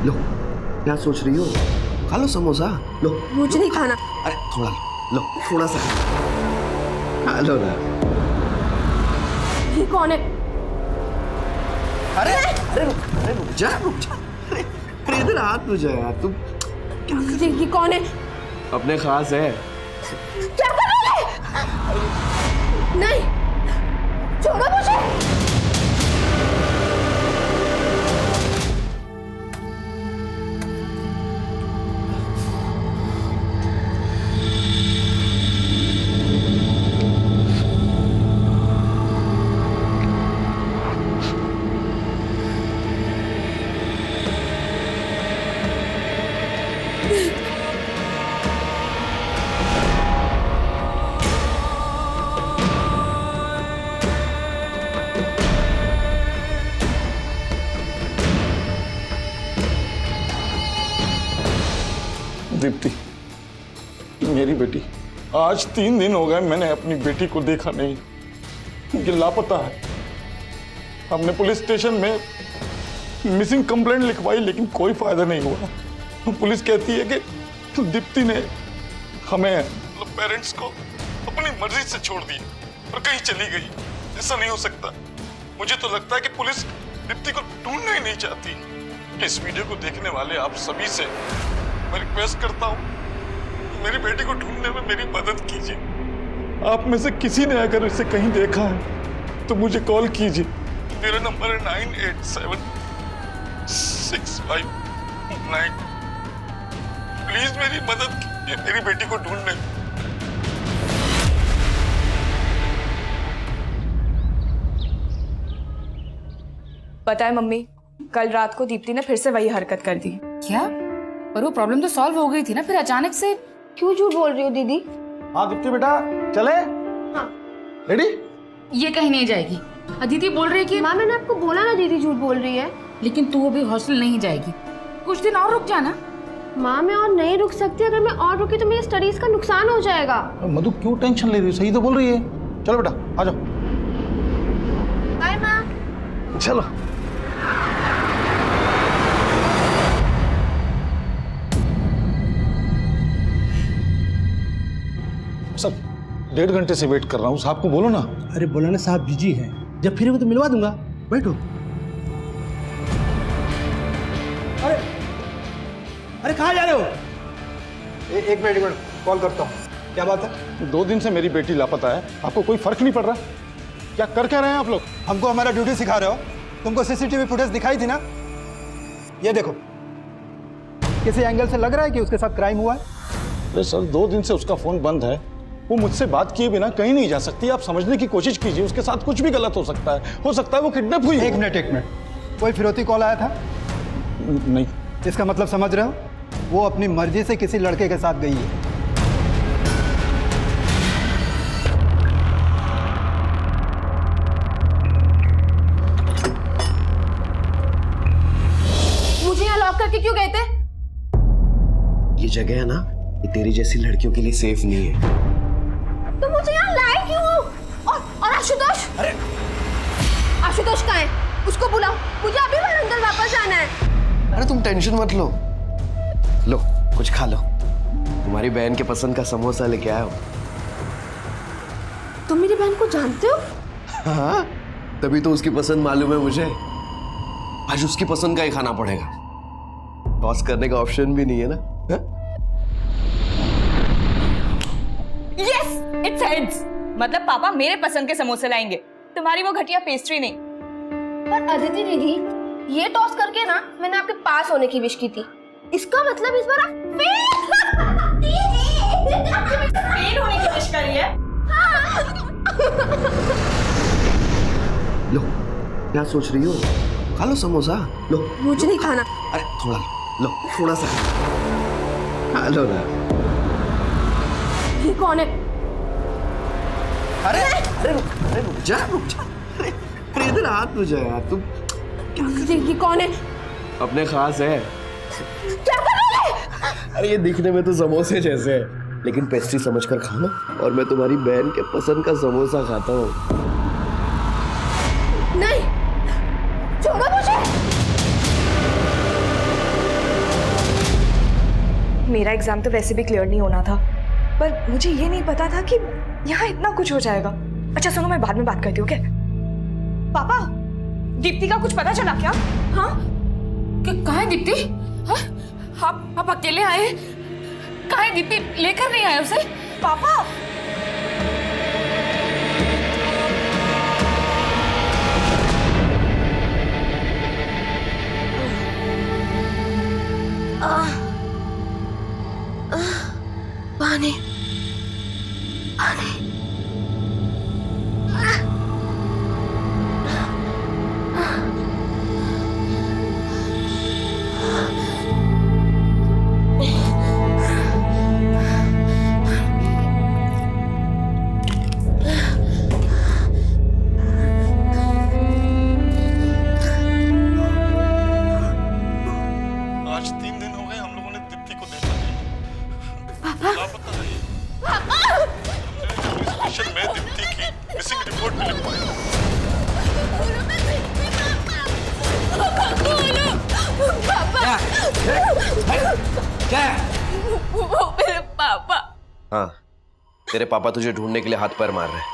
लो, क्या सोच रही हो? खा लो समोसा। लो। मुझे नहीं खाना। अरे थोड़ा लो, थोड़ा सा खा लो ना। ये कौन है? अरे अरे रुक जा रुक जा। अरे इधर हाथ में जा यार तुम। ये कौन है? अपने खास है। क्या कर रहे हो? नहीं, छोड़ो मुझे। दीप्ति, मेरी बेटी, आज 3 दिन हो गए मैंने अपनी बेटी को देखा नहीं। ये लापता है। हमने पुलिस स्टेशन में मिसिंग कंप्लेंट लिखवाई लेकिन कोई फायदा नहीं हुआ। पुलिस कहती है कि दीप्ति ने हमें पेरेंट्स को अपनी मर्जी से छोड़ दिया और कहीं चली गई। ऐसा नहीं हो सकता। मुझे तो लगता है कि पुलिस दीप्ति को ढूंढना ही नहीं चाहती। इस वीडियो को देखने वाले आप सभी से मैं रिक्वेस्ट करता हूँ, मेरी बेटी को ढूंढने में मेरी मदद कीजिए। आप में से किसी ने अगर इसे कहीं देखा है तो मुझे कॉल कीजिए। मेरा नंबर है 98765 9। प्लीज मेरी मदद कीजिए मेरी बेटी को ढूंढने में। पता है मम्मी, कल रात को दीप्ति ने फिर से वही हरकत कर दी। क्या? पर वो प्रॉब्लम तो सॉल्व हो गई थी ना, फिर अचानक से क्यों झूठ बोल रही हो दीदी? हाँ दीप्ति बेटा, चले? हाँ। रेडी? ये कहीं नहीं जाएगी। अदिति बोल रही है कि माँ मैंने आपको बोला ना दीदी झूठ बोल रही है। लेकिन तू अभी हॉस्टल नहीं जाएगी, कुछ दिन और रुक जाना। माँ मैं और नहीं रुक सकती, अगर मैं और रुकी तो मेरी स्टडीज का नुकसान हो जाएगा। मधु क्यों टेंशन ले रही हो? सही तो बोल रही है। चलो बेटा आ जाओ। बाय माँ। चलो। सर 1.5 घंटे से वेट कर रहा हूँ, साहब को बोलो ना। अरे बोला ना साहब बिजी है, जब फिर तो मिलवा दूंगा। बैठो। अरे अरे कहाँ जा रहे हो? एक मिनट कॉल करता हूँ। क्या बात है? 2 दिन से मेरी बेटी लापता है, आपको कोई फर्क नहीं पड़ रहा? क्या कर क्या रहे हैं आप लोग? हमको हमारा ड्यूटी सिखा रहे हो? तुमको सीसीटीवी फुटेज दिखाई थी ना? ये देखो, किसी एंगल से लग रहा है कि उसके साथ क्राइम हुआ है। अरे सर 2 दिन से उसका फोन बंद है, वो मुझसे बात किए बिना कहीं नहीं जा सकती। आप समझने की कोशिश कीजिए, उसके साथ कुछ भी गलत हो सकता है वो किडनैप हुई। एक मिनट, कोई फिरौती कॉल आया था? नहीं। इसका मतलब समझ रहे हो? वो अपनी मर्जी से किसी लड़के के साथ गई है। मुझे यहाँ लॉक करके क्यों गए थे? ये जगह है ना, ये तेरी जैसी लड़कियों के लिए सेफ नहीं है। तो मुझे यहाँ लाए क्यों? और आशुतोष? अरे आशुतोष कहाँ है? उसको बुलाओ, मुझे अभी अंदर वापस जाना है। अरे तुम टेंशन मत लो। लो कुछ खा लो, तुम्हारी बहन के पसंद का समोसा लेके आया हूँ। तुम मेरी बहन को जानते हो? हाँ, तभी तो उसकी पसंद मालूम है मुझे। आज उसकी पसंद का ही खाना पड़ेगा। टॉस करने का ऑप्शन भी नहीं है ना। Yes, it's heads. मतलब पापा मेरे पसंद के समोसे लाएंगे, तुम्हारी वो घटिया पेस्ट्री नहीं। पर अदिति दीदी, ये टॉस करके ना मैंने आपके पास होने की विश की थी। इसका मतलब इस बार आप फेल होने की विश करी है। लो, क्या सोच रही हो? खा लो समोसा। लो। मुझे नहीं खाना। अरे थोड़ा लो, थोड़ा सा खा लो ना। ये कौन है? अरे रुक जा। अरे इधर हाथ में जा यार तुम। ये कौन है? अपने खास है। क्या कर रहे हो? अरे ये दिखने में तो समोसे जैसे है, लेकिन पेस्ट्री समझकर खाना। और मैं तुम्हारी बहन के पसंद का समोसा खाता हूँ। नहीं, छोड़ो मुझे। मेरा एग्जाम तो वैसे भी क्लियर नहीं होना था, पर मुझे ये नहीं पता था कि यहाँ इतना कुछ हो जाएगा। अच्छा सुनो, मैं बाद में बात करती हूँ, ओके? पापा, दीप्ति का कुछ पता चला क्या? हाँ, कहाँ है दीप्ति? हाँ? आप अकेले आए? कहाँ है दीप्ति? लेकर नहीं आए उसे? पापा, पानी पानी। आज 3 दिन हो गए हम लोगों ने दीप्ति को देखा नहीं। लापता है ये। पुलिस स्टेशन में दीप्ति की मिसिंग रिपोर्ट भी लिखवाई। क्या? वो मेरे पापा। हाँ, तेरे पापा तुझे ढूंढने के लिए हाथ पैर मार रहे हैं।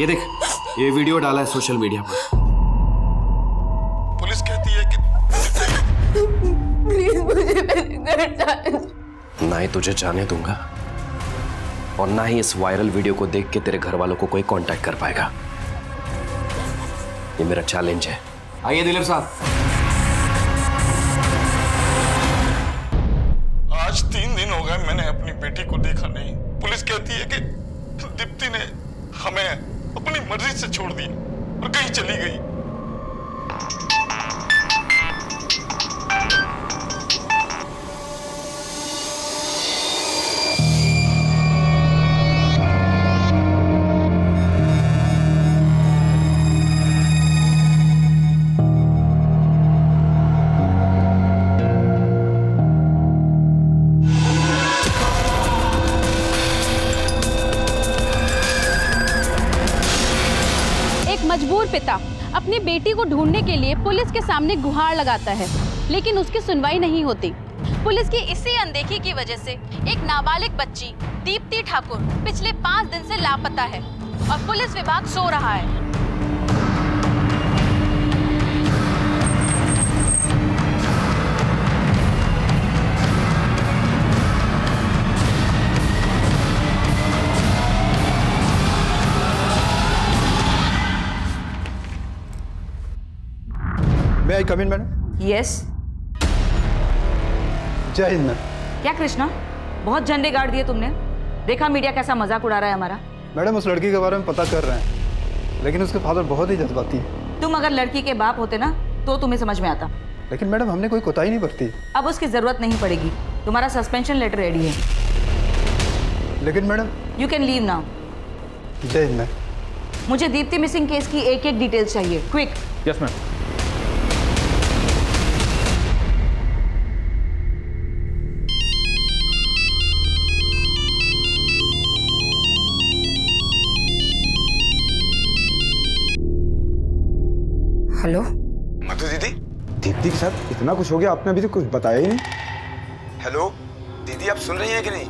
ये देख, ये वीडियो डाला है सोशल मीडिया पर। पुलिस कहती है कि प्लीज मुझे मेरे घर जाने दो। ना ही तुझे जाने दूंगा और ना ही इस वायरल वीडियो को देख के तेरे घर वालों को कोई कांटेक्ट कर पाएगा। ये मेरा चैलेंज है। आइए दिलीप साहब। आज 3 दिन हो गए मैंने अपनी बेटी को देखा नहीं। पुलिस कहती है कि दीप्ति ने हमें अपनी मर्जी से छोड़ दिया और कहीं चली गई। मजबूर पिता अपनी बेटी को ढूंढने के लिए पुलिस के सामने गुहार लगाता है, लेकिन उसकी सुनवाई नहीं होती। पुलिस की इसी अनदेखी की वजह से एक नाबालिग बच्ची दीप्ति ठाकुर पिछले 5 दिन से लापता है और पुलिस विभाग सो रहा है। मे आई कम इन मैडम? यस। जय हिंद मैम। क्या कृष्णा, बहुत झंडे गाड़ दिए तुमने। देखा मीडिया कैसा मजाक उड़ा रहा है हमारा। मैडम उस लड़की के बारे में पता कर रहे हैं, लेकिन उसके फादर बहुत ही जज्बाती है। तुम अगर लड़की के बाप होते ना तो तुम्हें समझ में आता। लेकिन मैडम हमने कोई कोताही नहीं बरती। अब उसकी जरूरत नहीं पड़ेगी, तुम्हारा सस्पेंशन लेटर रेडी है। लेकिन madam you can leave now. जय हिंद मैम। मुझे दीप्ति मिसिंग केस की एक डिटेल्स चाहिए, क्विक। Yes ma'am. हेलो मधु दीदी, दीप्ति के साथ इतना कुछ हो गया, आपने अभी तो कुछ बताया ही नहीं। हेलो दीदी, आप सुन रही हैं कि नहीं?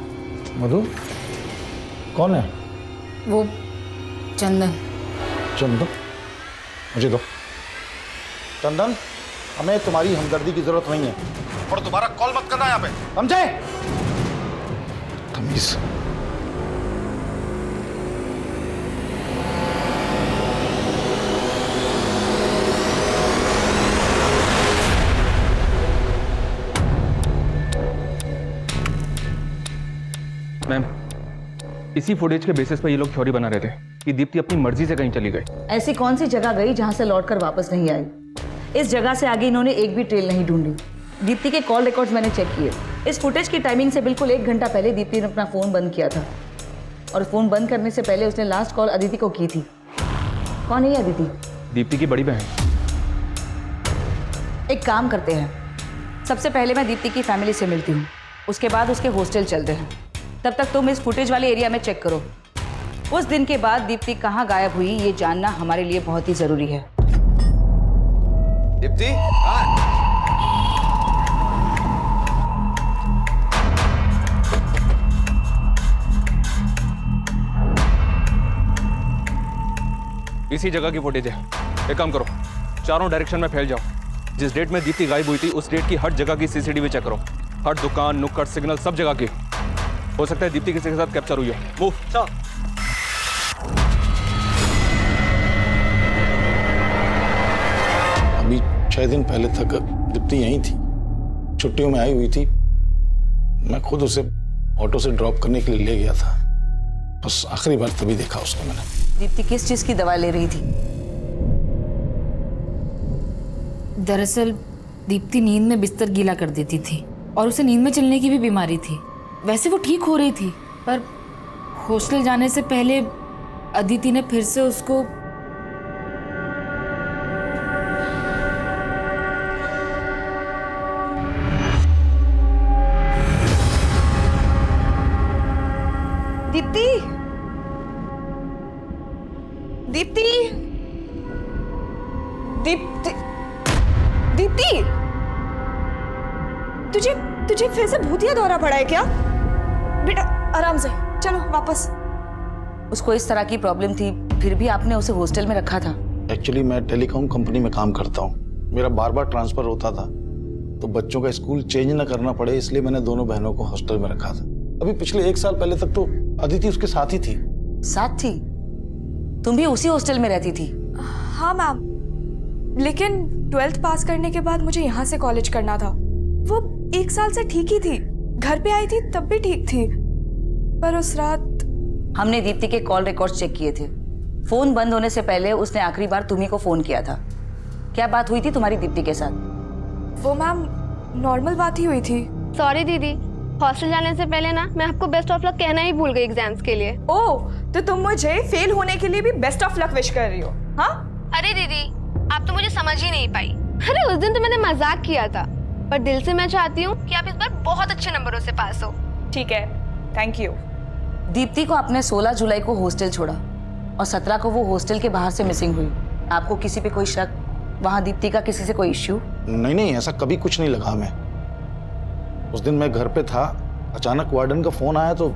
मधु कौन है? वो चंदन। चंदन, मुझे दो। चंदन, हमें तुम्हारी हमदर्दी की जरूरत नहीं है और दोबारा कॉल मत करना यहाँ पे, समझे? तमीज। मैम, इसी फुटेज के बेसिस पर ये लोग थ्योरी बना रहे थे कि दीप्ति अपनी मर्जी से कहीं चली गई। ऐसी कौन सी जगह गई जहां से लौटकर वापस नहीं आई? इस जगह से आगे इन्होंने एक भी ट्रेल नहीं ढूंढी। दीप्ति के कॉल रिकॉर्ड्स मैंने चेक किए। इस फुटेज की टाइमिंग से बिल्कुल 1 घंटा पहले दीप्ति ने अपना फोन बंद किया था और फोन बंद करने से पहले उसने लास्ट कॉल अदिति को की थी। कौन है ये अदिति? दीप्ति की बड़ी बहन। एक काम करते हैं, सबसे पहले मैं दीप्ति की फैमिली से मिलती हूँ, उसके बाद उसके हॉस्टल चलते हैं। तब तक तुम इस फुटेज वाले एरिया में चेक करो। उस दिन के बाद दीप्ति कहाँ गायब हुई ये जानना हमारे लिए बहुत ही जरूरी है। दीप्ति, इसी जगह की फुटेज है। एक काम करो, चारों डायरेक्शन में फैल जाओ। जिस डेट में दीप्ति गायब हुई थी उस डेट की हर जगह की सीसीटीवी चेक करो। हर दुकान, नुक्कड़, सिग्नल, सब जगह की। हो सकता है दीप्ति किसी के साथ कैप्चर हुई हो। मूव। अभी 6 दिन पहले तक दीप्ति यहीं थी, छुट्टियों में आई हुई थी। मैं खुद उसे ऑटो से ड्रॉप करने के लिए ले गया था। बस आखिरी बार तभी देखा उसको मैंने। दीप्ति किस चीज की दवा ले रही थी? दरअसल दीप्ति नींद में बिस्तर गीला कर देती थी और उसे नींद में चलने की भी बीमारी थी। वैसे वो ठीक हो रही थी, पर हॉस्टल जाने से पहले अदिति ने फिर से उसको दीप्ति, दीप्ति, दीप्ति, दीप्ति, तुझे फिर से भूतिया दौरा पड़ा है क्या? बेटा आराम से चलो वापस। उसको इस तरह की प्रॉब्लम थी, फिर भी आपने उसे हॉस्टल में रखा था। एक्चुअली मैं टेलीकॉम कंपनी में काम करता हूँ। मेरा बार बार ट्रांसफर होता था, तो बच्चों का स्कूल चेंज ना करना पड़े इसलिए मैंने दोनों बहनों को हॉस्टल में रखा था। अभी पिछले 1 साल पहले तक तो अदिति उसके साथ ही थी। साथ थी? तुम भी उसी हॉस्टल में रहती थी? हाँ मैम, लेकिन 12th पास करने के बाद मुझे यहाँ से कॉलेज करना था। वो 1 साल से ठीक ही थी, घर पे आई थी तब भी ठीक थी, पर उस रात हमने दीप्ति के कॉल रिकॉर्ड चेक किए थे। फोन बंद होने से पहले उसने आखिरी बार तुम्ही को फोन किया था। क्या बात हुई थी तुम्हारी दीप्ति के साथ? वो मैम नॉर्मल बात ही हुई थी। सॉरी दीदी, हॉस्टल जाने से पहले ना मैं आपको बेस्ट ऑफ लक कहना ही भूल गई एग्जाम्स के लिए। ओह, तो तुम मुझे फेल होने के लिए भी बेस्ट ऑफ लक विश कर रही हो? हाँ? अरे दीदी, आप तो मुझे समझ ही नहीं पाई। अरे उस दिन तो मैंने मजाक किया था, पर दिल से मैं चाहती हूँ कि आप इस बार बहुत अच्छे नंबरों से पास हो। ठीक है, थैंक यू। दीप्ति को आपने 16 जुलाई को हॉस्टल छोड़ा और 17 को वो हॉस्टल के बाहर से मिसिंग हुई। आपको किसी पे कोई शक? वहाँ दीप्ति का किसी से कोई इश्यू? नहीं, ऐसा कभी कुछ नहीं लगा हमें। उस दिन मैं घर पे था, अचानक वार्डन का फोन आया तो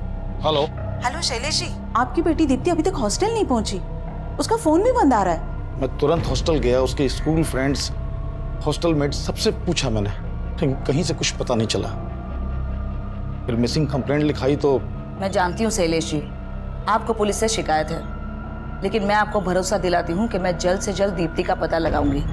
हेलो शैलेश जी, आपकी बेटी दीप्ति अभी तक हॉस्टल नहीं पहुंची, उसका फोन भी बंद आ रहा है। मैं तुरंत हॉस्टल गया, उसके स्कूल फ्रेंड्स, हॉस्टल मेट्स सबसे पूछा मैंने, लेकिन कहीं से कुछ पता नहीं चला। फिर मिसिंग कंप्लेंट लिखाई तो मैं जानती हूँ शैलेश जी, आपको पुलिस से शिकायत है, लेकिन मैं आपको भरोसा दिलाती हूँ कि मैं जल्द से जल्द दीप्ति का पता लगाऊंगी।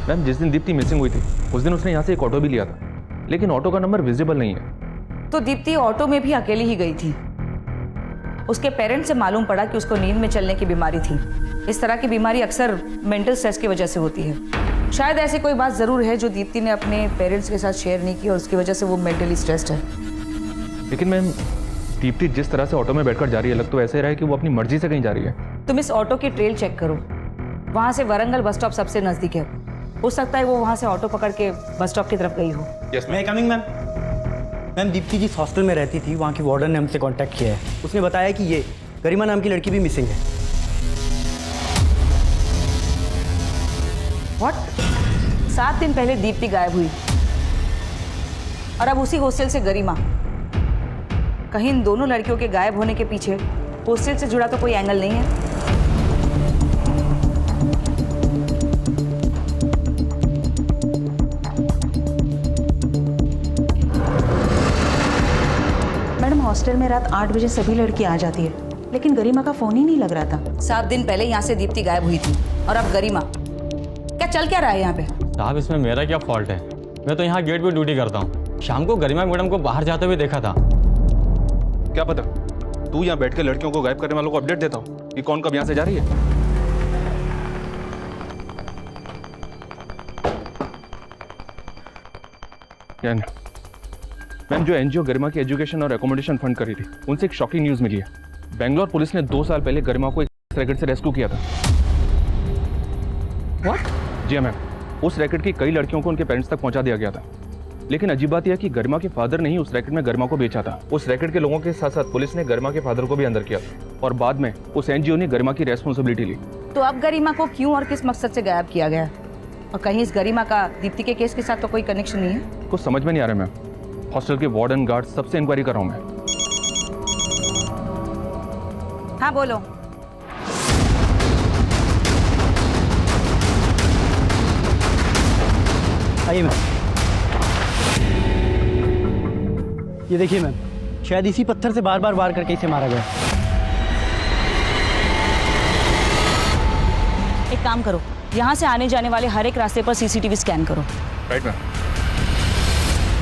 मैम, जिस दिन दीप्ति मिसिंग हुई थी उस दिन उसने यहाँ से एक ऑटो भी लिया था, लेकिन ऑटो का नंबर विजिबल नहीं है। तो दीप्ति ऑटो में भी अकेली ही गई थी। उसके पेरेंट्स से मालूम पड़ा कि उसको नींद में चलने की बीमारी थी। इस तरह की बीमारी अक्सर मेंटल स्ट्रेस की वजह से होती है। शायद ऐसी कोई बात जरूर है जो दीप्ति ने अपने पेरेंट्स के साथ शेयर नहीं की और उसकी वजह से वो मेंटली स्ट्रेस्ड है। लेकिन मैम, दीप्ति जिस तरह से ऑटो में बैठकर जा रही है, लग तो ऐसे रहा है कि वो अपनी मर्जी से कहीं जा रही है। तुम इस ऑटो की ट्रेल चेक करो, वहाँ से वरंगल बस स्टॉप सबसे नजदीक है। हो सकता है वो वहाँ से ऑटो पकड़ के बस स्टॉप की तरफ गई हो। मैं कमिंग मैम। मैम, दीप्ति जिस हॉस्टल में रहती थी वहाँ की वार्डन ने हमसे कांटेक्ट किया है। उसने बताया कि ये गरिमा नाम की लड़की भी मिसिंग है। व्हाट? 7 दिन पहले दीप्ति गायब हुई और अब उसी हॉस्टल से गरिमा। कहीं इन दोनों लड़कियों के गायब होने के पीछे हॉस्टल से जुड़ा तो कोई एंगल नहीं है? मैडम, हॉस्टल में रात 8 बजे सभी लड़की आ जाती है, लेकिन गरिमा का फोन ही नहीं लग रहा था। 7 दिन पहले यहाँ से दीप्ति गायब हुई थी और अब गरिमा। चल क्या रहा है यहाँ पे? साहब, इसमें मेरा क्या फॉल्ट है? मैं तो यहाँ गेट पे ड्यूटी करता हूँ। शाम को गरिमा मैडम को बाहर जाते हुए देखा था। क्या पता, तू यहाँ बैठ के लड़कियों को गायब करने वालों को अपडेट देता हूँ कि कौन कब यहाँ से जा रही है। मैम, जो एनजीओ गरिमा की एजुकेशन और एकोमोडेशन फंड कर रही थी, उनसे एक शॉकिंग न्यूज मिली है। बेंगलोर पुलिस ने 2 साल पहले गरिमा को एक रैकेट से रेस्क्यू किया था। What? जी मैम, उस रैकेट की कई लड़कियों को उनके पेरेंट्स तक पहुंचा दिया गया था। लेकिन अजीब बात यह कि गरिमा के फादर ने ही उस रैकेट में गरिमा को बेचा था। उस रैकेट के लोगों के साथ साथ पुलिस ने गरिमा के फादर को भी अंदर किया और बाद में उस एनजीओ ने गरिमा की रेस्पॉन्सिबिलिटी ली। तो अब गरिमा को क्यों और किस मकसद से गायब किया गया? और कहीं इस गरिमा का दीप्ति के केस के साथ तो कोई कनेक्शन नहीं है? कुछ समझ में नहीं आ रहा। मैं हॉस्टल के वार्डन गार्ड सबसे इंक्वायरी कर रहा हूँ मैं। हाँ बोलो। आइए मैम। ये देखिए मैम, शायद इसी पत्थर से बार बार वार करके इसे मारा गया। एक काम करो, यहाँ से आने जाने वाले हर एक रास्ते पर सीसीटीवी स्कैन करो। Right ma'am.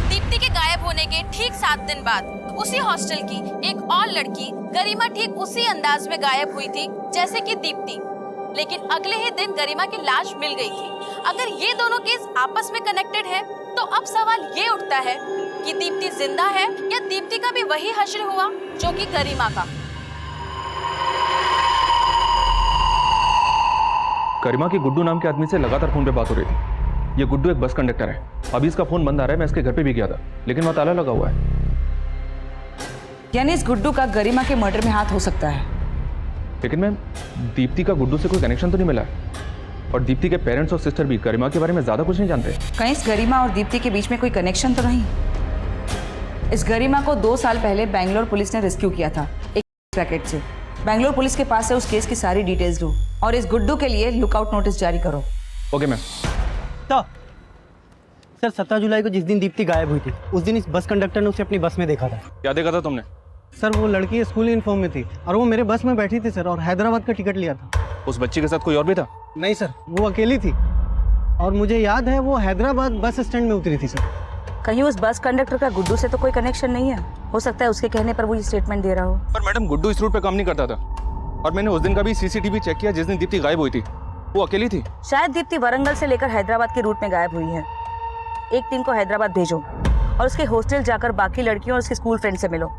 दीप्ति के गायब होने के ठीक 7 दिन बाद उसी हॉस्टल की एक और लड़की गरिमा ठीक उसी अंदाज में गायब हुई थी जैसे कि दीप्ति, लेकिन अगले ही दिन गरिमा की लाश मिल गई थी। अगर ये दोनों केस आपस में कनेक्टेड है तो अब सवाल ये उठता है कि दीप्ति जिंदा है या दीप्ति का भी वही हश्र हुआ जो कि गरिमा का। गरिमा की गुड्डू नाम के आदमी से लगातार फोन पे बात हो रही थी। ये गुड्डू एक बस कंडक्टर है। अभी इसका फोन बंद आ रहा है। मैं इसके घर पे भी गया था लेकिन वहाँ ताला लगा हुआ है। यानी इस गुड्डू का गरिमा के मर्डर में हाथ हो सकता है। लेकिन मैम, दीप्ति का गुड्डू से कोई कनेक्शन तो नहीं मिला है और दीप्ति के पेरेंट्स और सिस्टर भी गरिमा के बारे में ज्यादा कुछ नहीं जानते। कहीं इस गरिमा और दीप्ति के बीच में कोई कनेक्शन तो नहीं? इस गरिमा को 2 साल पहले बैंगलोर पुलिस ने रेस्क्यू किया था एक रैकेट से। बैंगलोर पुलिस के पास से उस केस की सारी डिटेल्स लो और इस गुड्डू के लिए लुकआउट नोटिस जारी करो। Okay ma'am. तो सर 17 जुलाई को जिस दिन दीप्ति गायब हुई थी उस दिन इस बस कंडक्टर ने उसे अपनी बस में देखा था। क्या देखा था तुमने? सर वो लड़की स्कूल यूनिफॉर्म में थी और वो मेरे बस में बैठी थी सर, और हैदराबाद का टिकट लिया था। उस बच्ची के साथ कोई और भी था? नहीं सर, वो अकेली थी और मुझे याद है वो हैदराबाद बस स्टैंड में उतरी थी सर। कहीं उस बस कंडक्टर का गुड्डू से तो कोई कनेक्शन नहीं है? हो सकता है उसके कहने पर वो ये स्टेटमेंट दे रहा हो। पर मैडम, गुड्डू इस रूट पे काम नहीं करता था और मैंने उस दिन का भी सीसीटीवी चेक किया जिस दिन दीप्ति गायब हुई थी। वो अकेली थी। शायद दीप्ति वरंगल से लेकर हैदराबाद के रूट में गायब हुई है। एक टीम को हैदराबाद भेजो और उसके हॉस्टल जाकर बाकी लड़कियों और उसके स्कूल फ्रेंड से मिलो।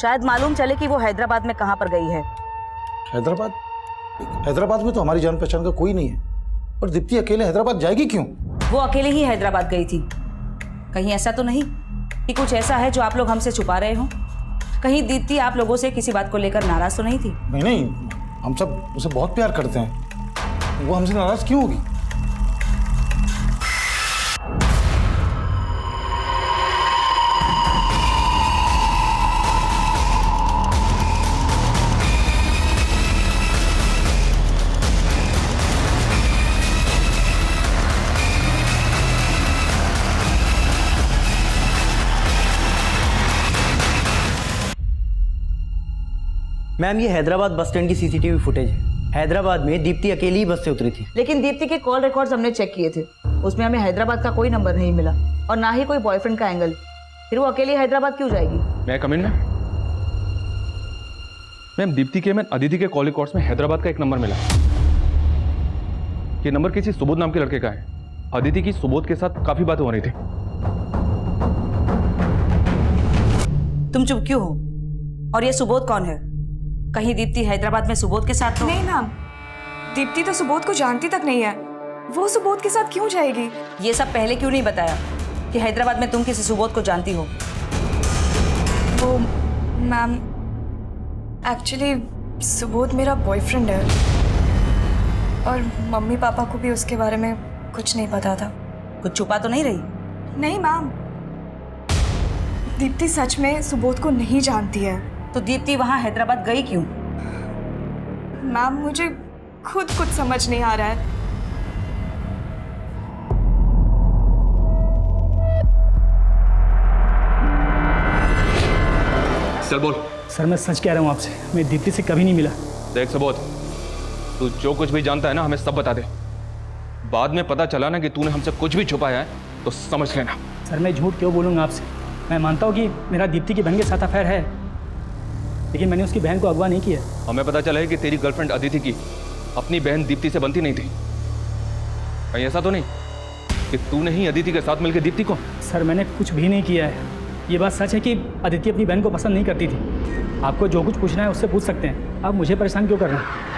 शायद मालूम चले कि वो हैदराबाद में कहाँ पर गई है। हैदराबाद में तो हमारी जान पहचान का कोई नहीं है, और दीप्ति अकेले हैदराबाद जाएगी क्यों? वो अकेले ही हैदराबाद गई थी। कहीं ऐसा तो नहीं कि कुछ ऐसा है जो आप लोग हमसे छुपा रहे हो? कहीं दीप्ति आप लोगों से किसी बात को लेकर नाराज तो नहीं थी? नहीं, हम सब उसे बहुत प्यार करते हैं। वो हमसे नाराज क्यों होगी? मैम ये हैदराबाद बस स्टैंड की सीसीटीवी फुटेज है। हैदराबाद में दीप्ति अकेली ही बस से उतरी थी। लेकिन दीप्ति के कॉल रिकॉर्ड्स हमने चेक किए थे, उसमें हमें हैदराबाद का कोई नंबर नहीं मिला और ना ही कोई बॉयफ्रेंड का एंगल। फिर वो अकेली हैदराबाद क्यों जाएगी? मैं कम इन में? मैम, दीप्ति के मैंने अदिति के कॉल रिकॉर्ड्स में हैदराबाद का एक नंबर मिला। ये नंबर किसी सुबोध नाम के लड़के का है। अदिति की सुबोध के साथ काफी बातें हो रही थी। तुम चुप क्यों हो? और ये सुबोध कौन है? कहीं दीप्ति हैदराबाद में सुबोध के साथ तो नहीं मैम, दीप्ति तो सुबोध को जानती तक नहीं है। वो सुबोध के साथ क्यों जाएगी? ये सब पहले क्यों नहीं बताया कि हैदराबाद में तुम किसी सुबोध को जानती हो? वो मैम, एक्चुअली सुबोध मेरा बॉयफ्रेंड है और मम्मी पापा को भी उसके बारे में कुछ नहीं पता था। कुछ छुपा तो नहीं रही? नहीं मैम, दीप्ति सच में सुबोध को नहीं जानती है। तो दीप्ति वहां हैदराबाद गई क्यों? मैम, मुझे खुद कुछ समझ नहीं आ रहा है। चल बोल। सर मैं सच कह रहा हूँ आपसे, मैं दीप्ति से कभी नहीं मिला। देख सुबोध, तू जो कुछ भी जानता है ना हमें सब बता दे। बाद में पता चला ना कि तूने हमसे कुछ भी छुपाया है तो समझ लेना। सर मैं झूठ क्यों बोलूँगा आपसे? मैं मानता हूँ कि मेरा दीप्ति की बहन के साथ अफेयर है, लेकिन मैंने उसकी बहन को अगवा नहीं किया। हमें पता चला है कि तेरी गर्लफ्रेंड अदिति की अपनी बहन दीप्ति से बनती नहीं थी। कहीं ऐसा तो नहीं कि तूने ही अदिति के साथ मिलकर दीप्ति को? सर मैंने कुछ भी नहीं किया है। ये बात सच है कि अदिति अपनी बहन को पसंद नहीं करती थी। आपको जो कुछ पूछना है उससे पूछ सकते हैं, आप मुझे परेशान क्यों कर रहे हैं?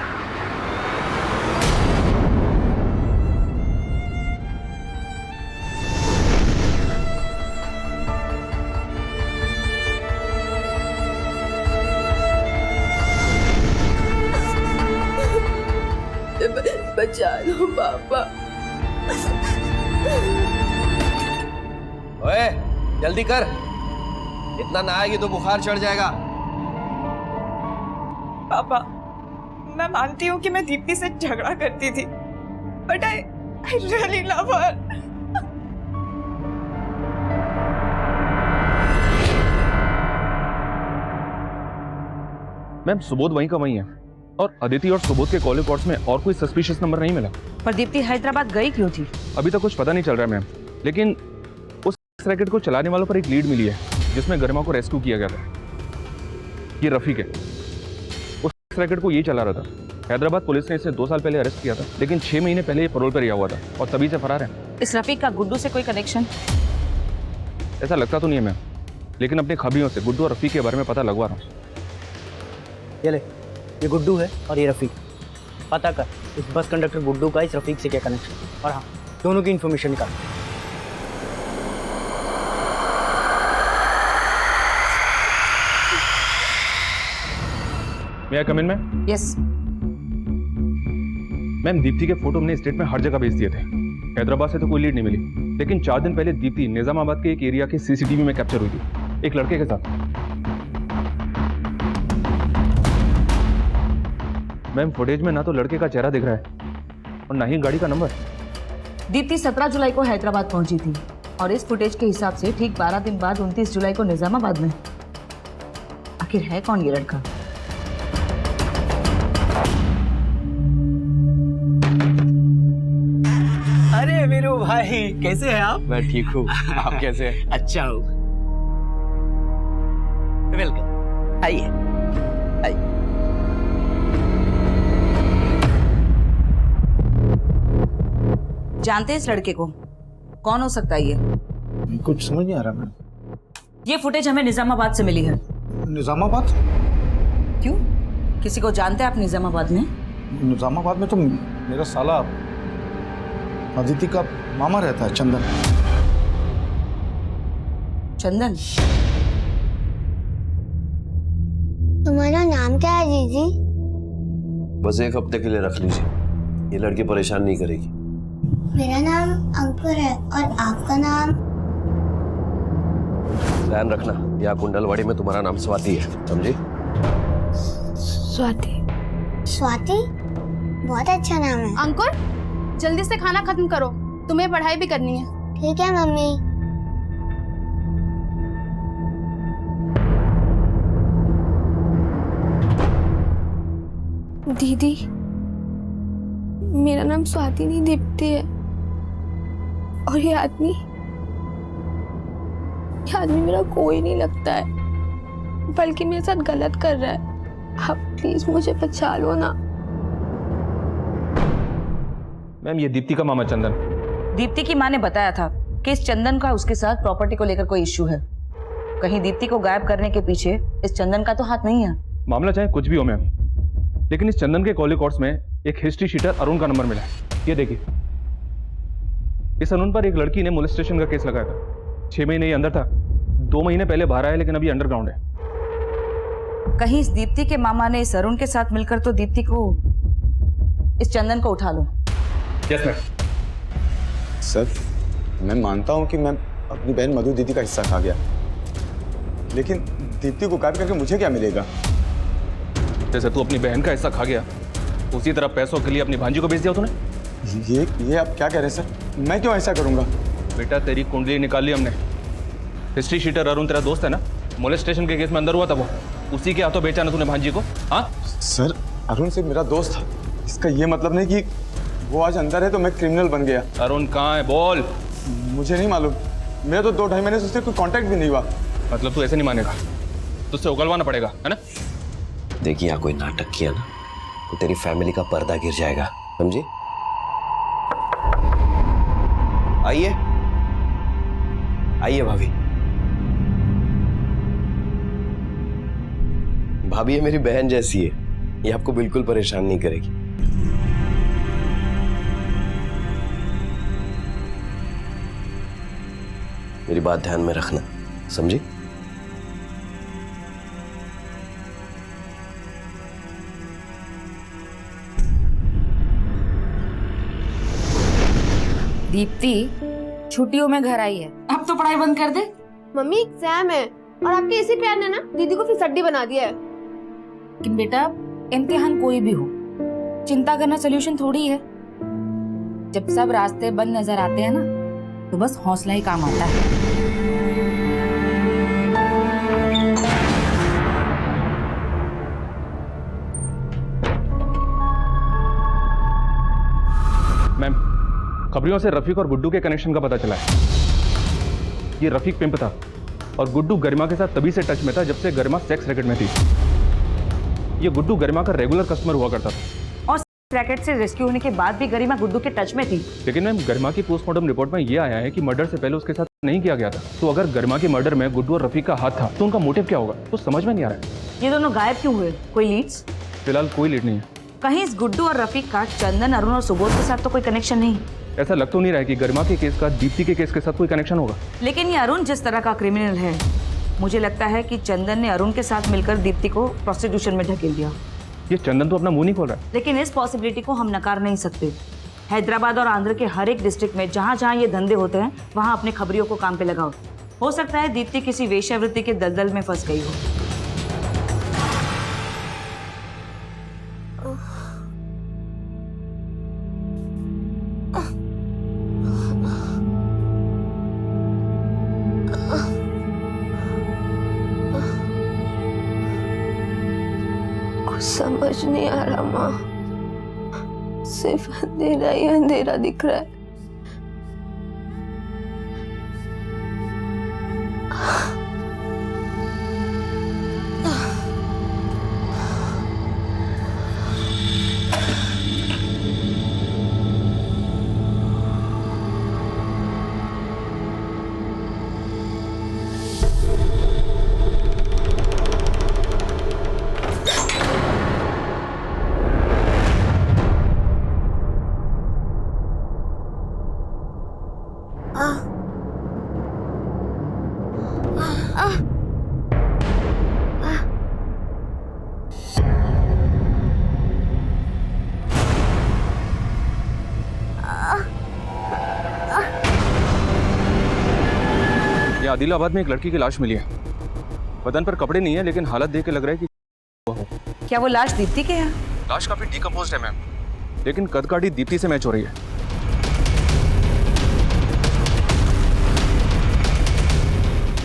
बचा लो पापा। ओए जल्दी कर, इतना नहाएगी तो बुखार चढ़ जाएगा। पापा मैं मानती हूँ कि मैं दीप्ति से झगड़ा करती थी, but I really love her. Ma'am Subodh वहीं का वहीं है, और अदिति और सुबोध के कॉल रिकॉर्ड्स में और कोई सस्पिशियस नंबर नहीं मिला। पर दीप्ति हैदराबाद गई क्यों थी? अभी तक कुछ पता नहीं चल रहा है मैम, लेकिन उस रैकेट को चलाने वालों पर एक लीड मिली है जिसमें गरिमा को रेस्क्यू किया गया था। ये रफीक है, उस रैकेट को ये चला रहा था। हैदराबाद पुलिस ने इसे 2 साल पहले अरेस्ट किया था, लेकिन 6 महीने पहले ये पैरोल पर रिहा हुआ था और तभी से फरार है। इस रफीक का गुड्डू से कोई कनेक्शन? ऐसा लगता तो नहीं है मैम, लेकिन अपने खबियों से गुड्डू और रफीक के बारे में पता लगवा रहा हूँ। ये ले, ये गुड्डू है और ये रफ़ीक। पता कर इस बस कंडक्टर गुड्डू का इस रफ़ीक से क्या कनेक्शन, और हाँ दोनों की इन्फॉर्मेशन निकाल। मैं come in ma'am? Yes ma'am, Deepti के फोटो हमने स्टेट में हर जगह भेज दिए थे। हैदराबाद से तो कोई लीड नहीं मिली, लेकिन 4 दिन पहले दीप्ति निजामाबाद के एक एरिया के सीसीटीवी में कैप्चर हुई थी एक लड़के के साथ। मैम फुटेज में ना तो लड़के का चेहरा दिख रहा है और ना ही गाड़ी का नंबर। दीप्ति 17 जुलाई को हैदराबाद पहुंची थी और इस फुटेज के हिसाब से ठीक 12 दिन बाद 29 जुलाई को निजामाबाद में। आखिर है कौन ये लड़का? अरे वीरू भाई, कैसे हैं आप? मैं ठीक हूँ, आप कैसे हैं? अच्छा हूँ। वेलकम, आइए आइए। जानते हैं इस लड़के को? कौन हो सकता है ये? कुछ समझ नहीं आ रहा मैम। ये फुटेज हमें निजामाबाद से मिली है। निजामाबाद? क्यों? किसी को जानते हैं आप निजामाबाद में? निजामाबाद में तो मेरा साला अदिति का मामा रहता है, चंदन। चंदन? तुम्हारा नाम क्या है जीजी? बस 1 हफ्ते के लिए रख लीजिए, ये लड़की परेशान नहीं करेगी। मेरा नाम अंकुर है और आपका नाम? ध्यान रखना, यहाँ कुंडलवाड़ी में तुम्हारा नाम स्वाति है, समझी? स्वाति। स्वाति? बहुत अच्छा नाम है। अंकुर जल्दी से खाना खत्म करो, तुम्हें पढ़ाई भी करनी है। ठीक है मम्मी। दीदी मेरा नाम स्वाति नहीं दीप्ति है, और ये आदमी मेरा कोई नहीं लगता है, बल्कि मेरे साथ गलत कर रहा है। आप प्लीज मुझे बचा लो ना। मैम ये दीप्ति का मामा चंदन। दीप्ति की माँ ने बताया था कि इस चंदन का उसके साथ प्रॉपर्टी को लेकर कोई इश्यू है। कहीं दीप्ति को गायब करने के पीछे इस चंदन का तो हाथ नहीं है। मामला चाहे कुछ भी हो मैम, लेकिन इस चंदन के कॉल रिकॉर्ड्स में एक हिस्ट्री शीटर अरुण का नंबर मिला है। ये देखिए, इस अरुण पर एक लड़की ने मोलेस्टेशन का केस लगाया था। 6 महीने ये अंदर था, 2 महीने पहले बाहर आया, लेकिन अभी अंडरग्राउंड है। कहीं इस दीप्ति के मामा ने इस अरुण के साथ मिलकर तो दीप्ति को, इस चंदन को उठा लो। Yes ma'am. सर मैं मानता हूँ कि मैं अपनी बहन मधु दीदी का हिस्सा खा गया, लेकिन दीप्ति को गायब करके मुझे क्या मिलेगा? जैसे तू अपनी बहन का हिस्सा खा गया, उसी तरह पैसों के लिए अपनी भांजी को बेच दिया तूने। ये आप क्या कह रहे हैं सर? मैं क्यों ऐसा करूंगा? बेटा तेरी कुंडली निकाल ली हमने। हिस्ट्री शीटर अरुण तेरा दोस्त है ना, मोलेस्टेशन के केस में अंदर हुआ था वो, उसी के हाथों बेचा ना तूने भांजी को? हाँ सर अरुण से मेरा दोस्त था, इसका ये मतलब नहीं कि वो आज अंदर है तो मैं क्रिमिनल बन गया। अरुण कहाँ है बोल? मुझे नहीं मालूम, मेरा तो 2-2.5 महीने से उससे कोई कांटेक्ट भी नहीं हुआ। मतलब तू ऐसे नहीं मानेगा, तुझसे उगलवाना पड़ेगा, है ना? देखिए यहाँ कोई नाटक किया ना तो तेरी फैमिली का पर्दा गिर जाएगा, समझी? आइए आइए भाभी। भाभी ये मेरी बहन जैसी है, ये आपको बिल्कुल परेशान नहीं करेगी। मेरी बात ध्यान में रखना, समझी? दीप्ति छुट्टियों में घर आई है, अब तो पढ़ाई बंद कर दे। मम्मी एग्जाम है और आपके इसी प्यार ने ना दीदी को फिर सड्डी बना दिया है। कि बेटा इम्तिहान कोई भी हो, चिंता करना सोल्यूशन थोड़ी है। जब सब रास्ते बंद नजर आते हैं ना, तो बस हौसला ही काम आता है। मैम, खबरियों से रफीक और गुड्डू के कनेक्शन का पता चला है। ये रफीक पिंप था और गुड्डू गरिमा के साथ तभी से टच में था जब से गरिमा सेक्स रैकेट में थी। ये गुड्डू गरिमा का रेगुलर कस्टमर हुआ करता था। और रैकेट से रेस्क्यू होने के बाद भी गरिमा गुड्डू के टच में थी। लेकिन मैम, गरिमा की पोस्टमार्टम रिपोर्ट में ये आया है कि मर्डर से पहले उसके साथ नहीं किया गया था। तो अगर गरिमा के मर्डर में गुड्डू और रफीक का हाथ था तो उनका मोटिव क्या होगा, तो समझ में नहीं आ रहा है। ये दोनों गायब क्यों हुए? कोई लीड्स? फिलहाल कोई लीड नहीं है। कहीं इस गुड्डू और रफीक का चंदन, अरुण और सुबोध के साथ तो कोई कनेक्शन नहीं? ऐसा लग तो नहीं रहा है कि गरिमा के केस का दीप्ति के केस के साथ कोई कनेक्शन होगा। लेकिन ये अरुण जिस तरह का क्रिमिनल है, मुझे लगता है कि चंदन ने अरुण के साथ मिलकर दीप्ति को प्रोस्टिट्यूशन में ढकेल दिया। ये चंदन तो अपना मुंह नहीं खोल रहा है। लेकिन इस पॉसिबिलिटी को हम नकार नहीं सकते। हैदराबाद और आंध्र के हर एक डिस्ट्रिक्ट में जहाँ जहाँ ये धंधे होते हैं, वहाँ अपने खबरियों को काम पे लगाओ। हो सकता है दीप्ति किसी वेश्यावृत्ति के दलदल में फंस गई हो। समझ नहीं आ रहा माँ, सिर्फ अंधेरा ही अंधेरा दिख रहा है। ये आदिलाबाद में एक लड़की की लाश मिली है। बदन पर कपड़े नहीं है, लेकिन हालत देख के लग रहा है कि क्या वो लाश दीप्ति के है? लाश काफी डिकम्पोज्ड है मैम, लेकिन कदकाठी दीप्ति से मैच हो रही है।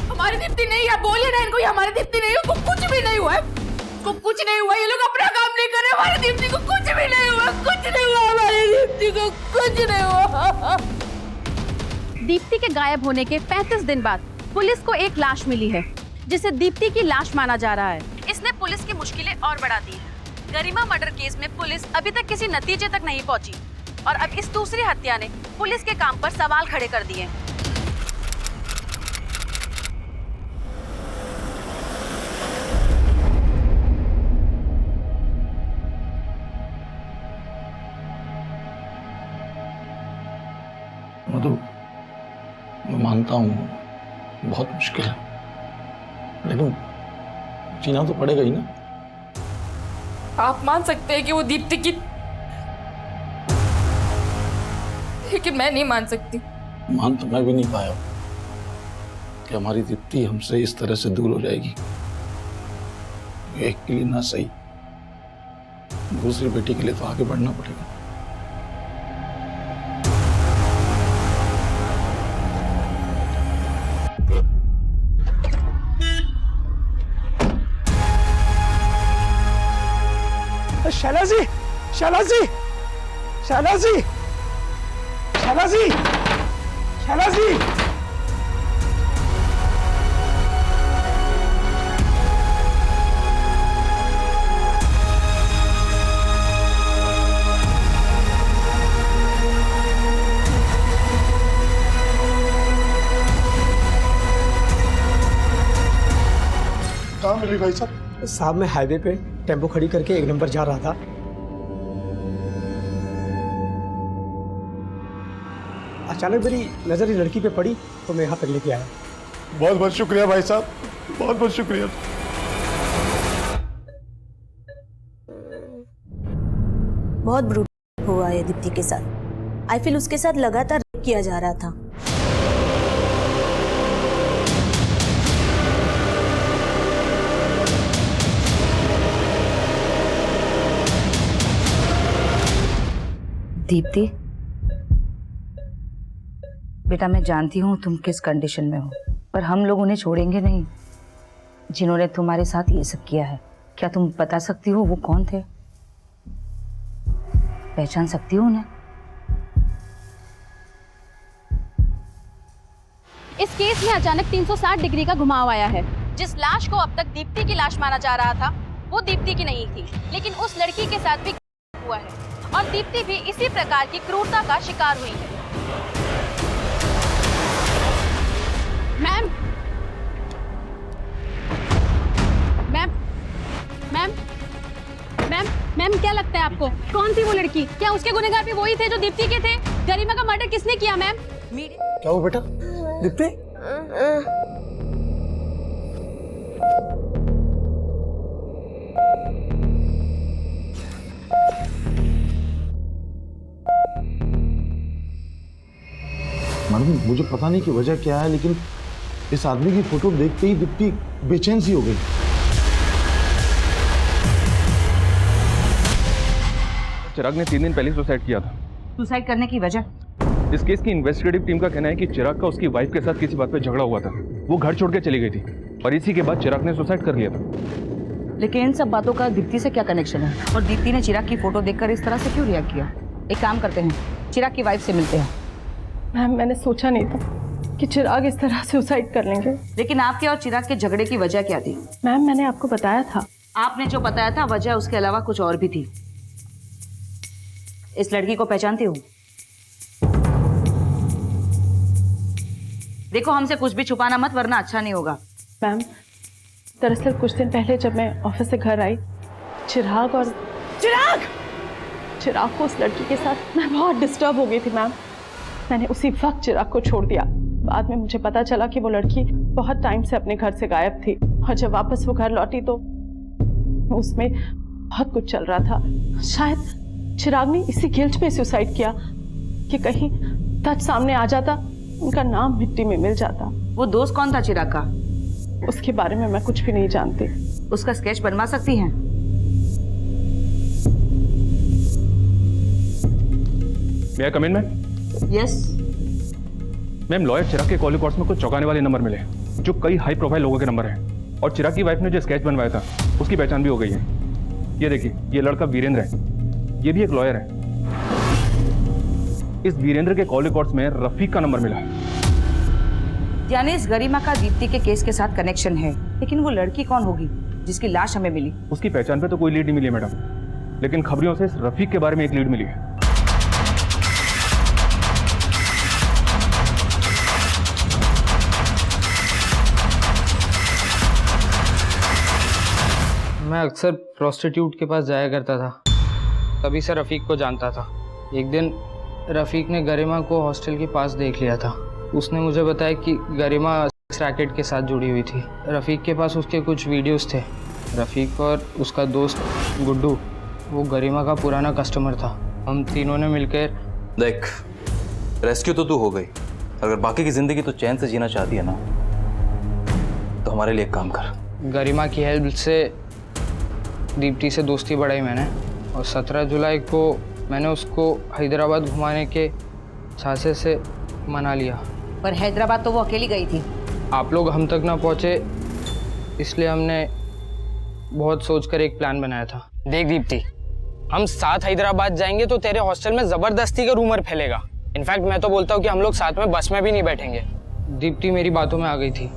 हमारी दीप्ति नहीं है, बोलिए ना इनको, ये हमारी दीप्ति नहीं है। उसको कुछ भी नहीं हुआ है, उसको कुछ नहीं हुआ। ये लोग अपना काम नहीं कर रहे। हमारी दीप्ति को कुछ भी नहीं हुआ, कुछ नहीं हुआ। हमारी दीप्ति को कुछ नहीं हुआ। दीप्ति के गायब होने के 35 दिन बाद पुलिस को एक लाश मिली है, जिसे दीप्ति की लाश माना जा रहा है। इसने पुलिस की मुश्किलें और बढ़ा दी है। गरिमा मर्डर केस में पुलिस अभी तक किसी नतीजे तक नहीं पहुंची और अब इस दूसरी हत्या ने पुलिस के काम पर सवाल खड़े कर दिए। मधु, मैं मानता हूँ बहुत मुश्किल है, लेकिन जीना तो पड़ेगा ही ना। आप मान सकते हैं कि वो दीप्ति की, लेकिन मैं नहीं मान सकती। मान तो मैं भी नहीं पाया कि हमारी दीप्ति हमसे इस तरह से दूर हो जाएगी। एक के लिए ना सही, दूसरी बेटी के लिए तो आगे बढ़ना पड़ेगा। शैला जी, शैला जी, शैला जी, शैला जी, शैला जी। कहाँ मिली भाई साहब? साहब मैं हाईवे पे टेम्पो खड़ी करके 1 नंबर जा रहा था। अचानक मेरी नजर इस लड़की पे पड़ी तो मैं यहाँ तक लेके आया। बहुत बहुत शुक्रिया भाई साहब, बहुत बहुत शुक्रिया। बहुत ब्रूटल हुआ है दीप्ति के साथ। आई फील उसके साथ लगातार किया जा रहा था। दीप्ति, बेटा मैं जानती हूँ तुम किस कंडीशन में हो, पर हम लोग उन्हें छोड़ेंगे नहीं जिन्होंने तुम्हारे साथ ये सब किया है। क्या तुम बता सकती हो वो कौन थे? पहचान सकती हो उन्हें? इस केस में अचानक 360 डिग्री का घुमाव आया है। जिस लाश को अब तक दीप्ति की लाश माना जा रहा था वो दीप्ति की नहीं थी, लेकिन उस लड़की के साथ भी हुआ है और दीप्ति भी इसी प्रकार की क्रूरता का शिकार हुई है। Ma'am ma'am ma'am ma'am ma'am क्या लगता है आपको कौन थी वो लड़की? क्या उसके गुनहगार भी वही थे जो दीप्ति के थे? गरिमा का मर्डर किसने किया मैम? क्या हुआ बेटा? दीप्ति? मैडम मुझे पता नहीं कि वजह क्या है, लेकिन इस आदमी की फोटो देखते ही दीप्ति बेचैन सी हो गई। चिराग ने 3 दिन पहले सुसाइड किया था। सुसाइड करने की वजह? इस केस की इन्वेस्टिगेटिव टीम का कहना है कि चिराग का उसकी वाइफ के साथ किसी बात पे झगड़ा हुआ था। वो घर छोड़ के चली गई थी और इसी के बाद चिराग ने सुसाइड कर लिया था। लेकिन इन सब बातों का दीप्ति से क्या कनेक्शन है? और दीप्ति ने चिराग की फोटो देखकर इस तरह से क्यों रिएक्ट किया? एक काम करते हैं, चिराग की वाइफ से मिलते हैं। मैम मैंने सोचा नहीं था कि चिराग इस तरह सुसाइड कर लेंगे। लेकिन आपके और चिराग के झगड़े की वजह क्या थी? मैम मैंने आपको बताया था। आपने जो बताया था वजह उसके अलावा कुछ और भी थी। इस लड़की को पहचानती हो? देखो हमसे कुछ भी छुपाना मत वरना अच्छा नहीं होगा। मैम दरअसल कुछ दिन पहले जब मैं ऑफिस से घर आई, चिराग को उस लड़की के साथ मैं बहुत डिस्टर्ब हो गई थी मैम। मैंने उसी वक्त चिराग को छोड़ दिया। बाद में मुझे पता चला कि वो लड़की बहुत टाइम से अपने घर से गायब थी और जब वापस वो घर लौटी तो उसमें बहुत कुछ चल रहा था। शायद चिराग ने इसी गिल्ट में सुसाइड किया कि कहीं सच सामने आ जाता, उनका नाम मिट्टी में मिल जाता। वो दोस्त कौन था चिराग का? उसके बारे में मैं कुछ भी नहीं जानती। उसका स्केच बनवा सकती हैं? May I come in, ma'am? Yes. Ma'am lawyer Chirag के कॉल रिकॉर्ड्स में कुछ चौंकाने वाले नंबर मिले जो कई हाई प्रोफाइल लोगों के नंबर हैं और चिराग की वाइफ ने जो स्केच बनवाया था उसकी पहचान भी हो गई है। ये देखिए, ये लड़का वीरेंद्र है, ये भी एक लॉयर है। इस वीरेंद्र के कॉल रिकॉर्ड्स में रफीक का नंबर मिला। यानी इस गरिमा का दीप्ति के केस के साथ कनेक्शन है, लेकिन वो लड़की कौन होगी जिसकी लाश हमें मिली? उसकी पहचान पे तो कोई लीड नहीं मिली है मैडम, लेकिन खबरों से इस रफीक के बारे में एक लीड मिली है। मैं अक्सर प्रोस्टिट्यूट के पास जाया करता था, तभी से रफ़ीक को जानता था। एक दिन रफ़ीक ने गरिमा को हॉस्टल के पास देख लिया था। उसने मुझे बताया कि गरिमा रैकेट के साथ जुड़ी हुई थी। रफ़ीक के पास उसके कुछ वीडियोस थे। रफ़ीक और उसका दोस्त गुड्डू, वो गरिमा का पुराना कस्टमर था। हम तीनों ने मिलकर देख, रेस्क्यू तो तू हो गई, अगर बाकी की ज़िंदगी तो चैन से जीना चाहती है ना, तो हमारे लिए एक काम कर। गरिमा की हेल्प से दीप्ति से दोस्ती बढ़ाई मैंने और 17 जुलाई को मैंने उसको हैदराबाद घुमाने के झांसे से मना लिया। पर हैदराबाद तो वो अकेली गई थी। आप लोग हम तक ना पहुँचे, इसलिए हमने बहुत सोचकर एक प्लान बनाया था। देख दीप्ति, हम साथ हैदराबाद जाएंगे तो तेरे हॉस्टल में ज़बरदस्ती का रूमर फैलेगा। इनफैक्ट मैं तो बोलता हूँ कि हम लोग साथ में बस में भी नहीं बैठेंगे। दीप्ति मेरी बातों में आ गई थी।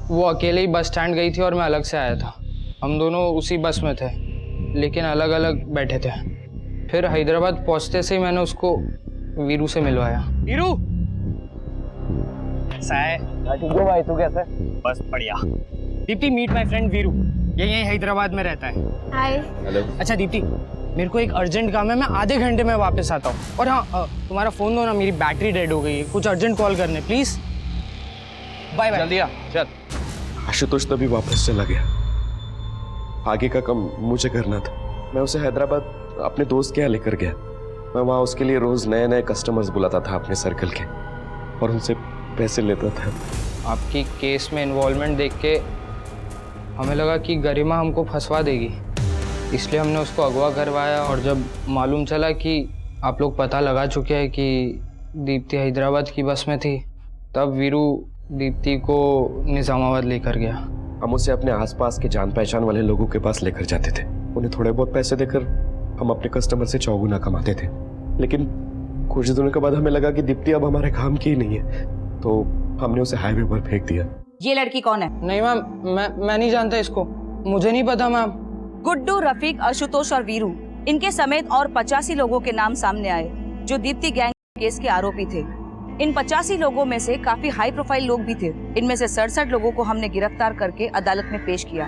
वो अकेले ही बस स्टैंड गई थी और मैं अलग से आया था। हम दोनों उसी बस में थे, लेकिन अलग अलग बैठे थे। फिर हैदराबाद पहुंचते से ही मैंने उसको वीरू से मिलवाया। वीरू, कैसा है? ठीक है भाई, तू कैसा है? बस बढ़िया। Dipti, meet my friend Veeru, ये यहीं हैदराबाद में रहता है। हाय। हेलो। अच्छा दीप्ति, मेरे को एक अर्जेंट काम है, मैं आधे घंटे में वापस आता हूँ। और हाँ, तुम्हारा फ़ोन दो ना, मेरी बैटरी डेड हो गई है। कुछ अर्जेंट कॉल करने प्लीज़। Bye bye. जल्दी आ, चल। आशुतोष तभी वापस चला गया। आगे का काम मुझे करना था। मैं उसे हैदराबाद अपने दोस्त के यहाँ लेकर गया। मैं वहां उसके लिए रोज नए नए कस्टमर्स बुलाता था अपने सर्कल के और उनसे पैसे लेता था। आपकी केस में इन्वॉल्वमेंट देख के हमें लगा कि गरिमा हमको फंसवा देगी, इसलिए हमने उसको अगवा करवाया। और जब मालूम चला कि आप लोग पता लगा चुके हैं कि दीप्ति हैदराबाद की बस में थी, तब वीरू दीप्ति को निज़ामाबाद लेकर गया। हम उसे अपने आसपास के जान पहचान वाले लोगों के पास लेकर जाते थे। उन्हें थोड़े बहुत पैसे देकर हम अपने कस्टमर से चौगुना कमाते थे। लेकिन कुछ दिनों के बाद हमें लगा कि दीप्ति अब हमारे काम की ही नहीं है, तो हमने उसे हाईवे पर फेंक दिया। ये लड़की कौन है? नहीं मैम, मैं नहीं जानता इसको, मुझे नहीं पता मैम। गुड्डू, रफीक, आशुतोष और वीरू, इनके समेत और 85 लोगों के नाम सामने आए जो दीप्ति गैंग केस के आरोपी थे। इन 85 लोगों में से काफी हाई प्रोफाइल लोग भी थे। इनमें से 67 लोगों को हमने गिरफ्तार करके अदालत में पेश किया,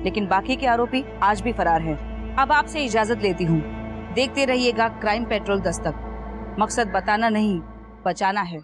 लेकिन बाकी के आरोपी आज भी फरार हैं। अब आपसे इजाजत लेती हूँ। देखते रहिएगा क्राइम पेट्रोल दस्तक। मकसद बताना नहीं, बचाना है।